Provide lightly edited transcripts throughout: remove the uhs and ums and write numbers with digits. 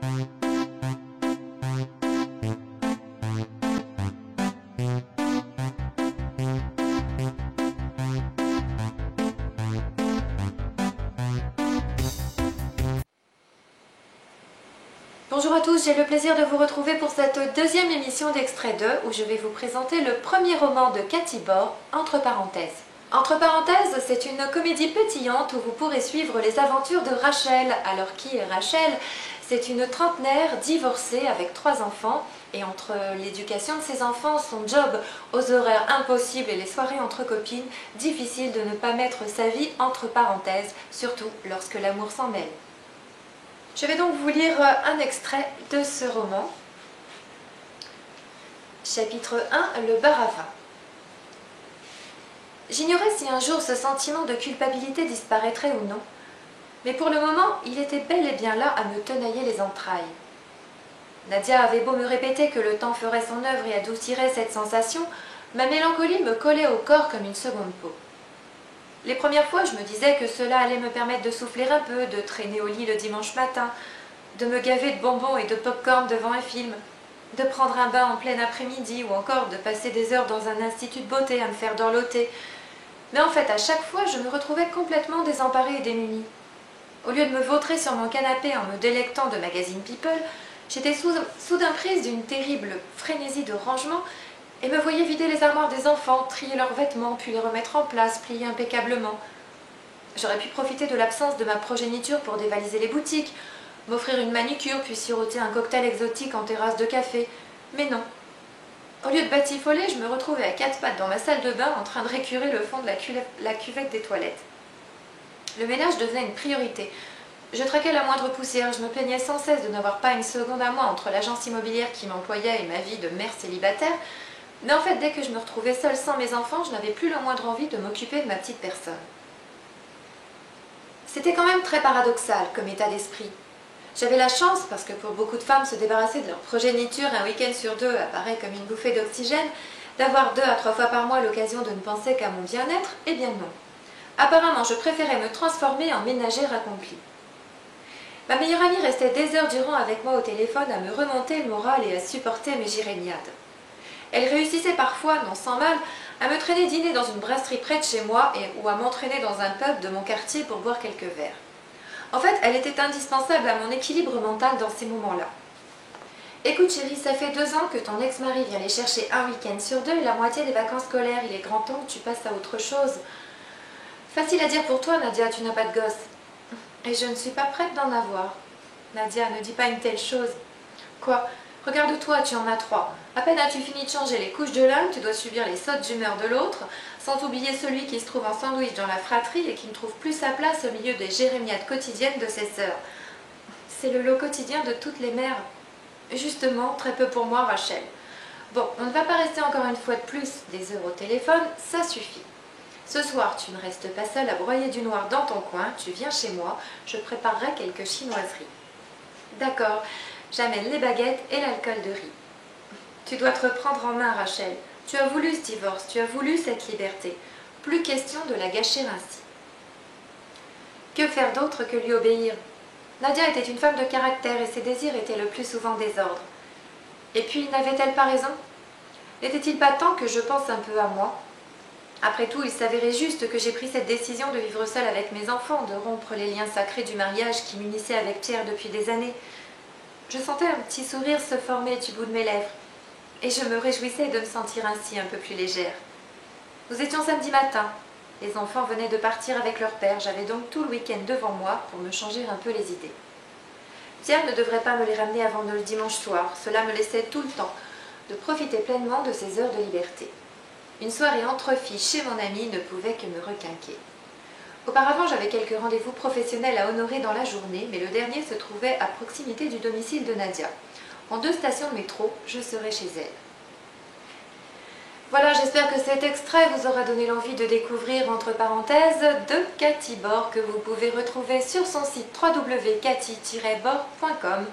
Bonjour à tous, j'ai le plaisir de vous retrouver pour cette deuxième émission d'Extrait 2 où je vais vous présenter le premier roman de Cathy Bord, Entre parenthèses. Entre parenthèses, c'est une comédie pétillante où vous pourrez suivre les aventures de Rachel. Alors qui est Rachel? C'est une trentenaire divorcée avec 3 enfants et entre l'éducation de ses enfants, son job aux horaires impossibles et les soirées entre copines, difficile de ne pas mettre sa vie entre parenthèses, surtout lorsque l'amour s'en mêle. Je vais donc vous lire un extrait de ce roman. Chapitre 1, le bar à vin. J'ignorais si un jour ce sentiment de culpabilité disparaîtrait ou non, mais pour le moment, il était bel et bien là à me tenailler les entrailles. Nadia avait beau me répéter que le temps ferait son œuvre et adoucirait cette sensation, ma mélancolie me collait au corps comme une seconde peau. Les premières fois, je me disais que cela allait me permettre de souffler un peu, de traîner au lit le dimanche matin, de me gaver de bonbons et de pop-corn devant un film, de prendre un bain en plein après-midi ou encore de passer des heures dans un institut de beauté à me faire dorloter. Mais en fait, à chaque fois, je me retrouvais complètement désemparée et démunie. Au lieu de me vautrer sur mon canapé en me délectant de magazines People, j'étais soudain prise d'une terrible frénésie de rangement et me voyais vider les armoires des enfants, trier leurs vêtements, puis les remettre en place, pliés impeccablement. J'aurais pu profiter de l'absence de ma progéniture pour dévaliser les boutiques, m'offrir une manicure, puis siroter un cocktail exotique en terrasse de café. Mais non. Au lieu de batifoler, je me retrouvais à 4 pattes dans ma salle de bain en train de récurer le fond de la cuvette des toilettes. Le ménage devenait une priorité. Je traquais la moindre poussière, je me plaignais sans cesse de n'avoir pas une seconde à moi entre l'agence immobilière qui m'employait et ma vie de mère célibataire. Mais en fait, dès que je me retrouvais seule sans mes enfants, je n'avais plus la moindre envie de m'occuper de ma petite personne. C'était quand même très paradoxal comme état d'esprit. J'avais la chance, parce que pour beaucoup de femmes, se débarrasser de leur progéniture un week-end sur 2 apparaît comme une bouffée d'oxygène, d'avoir 2 à 3 fois par mois l'occasion de ne penser qu'à mon bien-être, eh bien non. Apparemment, je préférais me transformer en ménagère accomplie. Ma meilleure amie restait des heures durant avec moi au téléphone à me remonter le moral et à supporter mes jiréniades. Elle réussissait parfois, non sans mal, à me traîner dîner dans une brasserie près de chez moi ou à m'entraîner dans un pub de mon quartier pour boire quelques verres. En fait, elle était indispensable à mon équilibre mental dans ces moments-là. Écoute chérie, ça fait 2 ans que ton ex-mari vient les chercher un week-end sur 2 et la moitié des vacances scolaires. Il est grand temps que tu passes à autre chose. Facile à dire pour toi, Nadia, tu n'as pas de gosse. Et je ne suis pas prête d'en avoir. Nadia, ne dis pas une telle chose. Quoi? Regarde-toi, tu en as 3. À peine as-tu fini de changer les couches de l'un, tu dois subir les sautes d'humeur de l'autre, sans oublier celui qui se trouve en sandwich dans la fratrie et qui ne trouve plus sa place au milieu des jérémiades quotidiennes de ses sœurs. C'est le lot quotidien de toutes les mères. Justement, très peu pour moi, Rachel. Bon, on ne va pas rester encore une fois de plus des heures au téléphone, ça suffit. Ce soir, tu ne restes pas seule à broyer du noir dans ton coin, tu viens chez moi, je préparerai quelques chinoiseries. D'accord. J'amène les baguettes et l'alcool de riz. Tu dois te reprendre en main, Rachel. Tu as voulu ce divorce, tu as voulu cette liberté. Plus question de la gâcher ainsi. Que faire d'autre que lui obéir? Nadia était une femme de caractère et ses désirs étaient le plus souvent désordre. Et puis, n'avait-elle pas raison? N'était-il pas temps que je pense un peu à moi? Après tout, il s'avérait juste que j'ai pris cette décision de vivre seule avec mes enfants, de rompre les liens sacrés du mariage qui m'unissaient avec Pierre depuis des années. Je sentais un petit sourire se former du bout de mes lèvres, et je me réjouissais de me sentir ainsi un peu plus légère. Nous étions samedi matin. Les enfants venaient de partir avec leur père, j'avais donc tout le week-end devant moi pour me changer un peu les idées. Pierre ne devrait pas me les ramener avant le dimanche soir, cela me laissait tout le temps de profiter pleinement de ces heures de liberté. Une soirée entre filles chez mon amie ne pouvait que me requinquer. Auparavant, j'avais quelques rendez-vous professionnels à honorer dans la journée, mais le dernier se trouvait à proximité du domicile de Nadia. En 2 stations de métro, je serai chez elle. Voilà, j'espère que cet extrait vous aura donné l'envie de découvrir Entre parenthèses de Cathy Bord, que vous pouvez retrouver sur son site www.cathy-bord.com.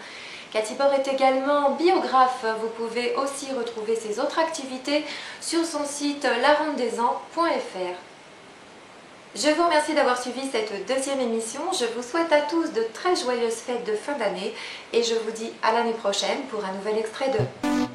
Cathy Bord est également biographe. Vous pouvez aussi retrouver ses autres activités sur son site larondedesan.fr. Je vous remercie d'avoir suivi cette deuxième émission. Je vous souhaite à tous de très joyeuses fêtes de fin d'année et je vous dis à l'année prochaine pour un nouvel extrait de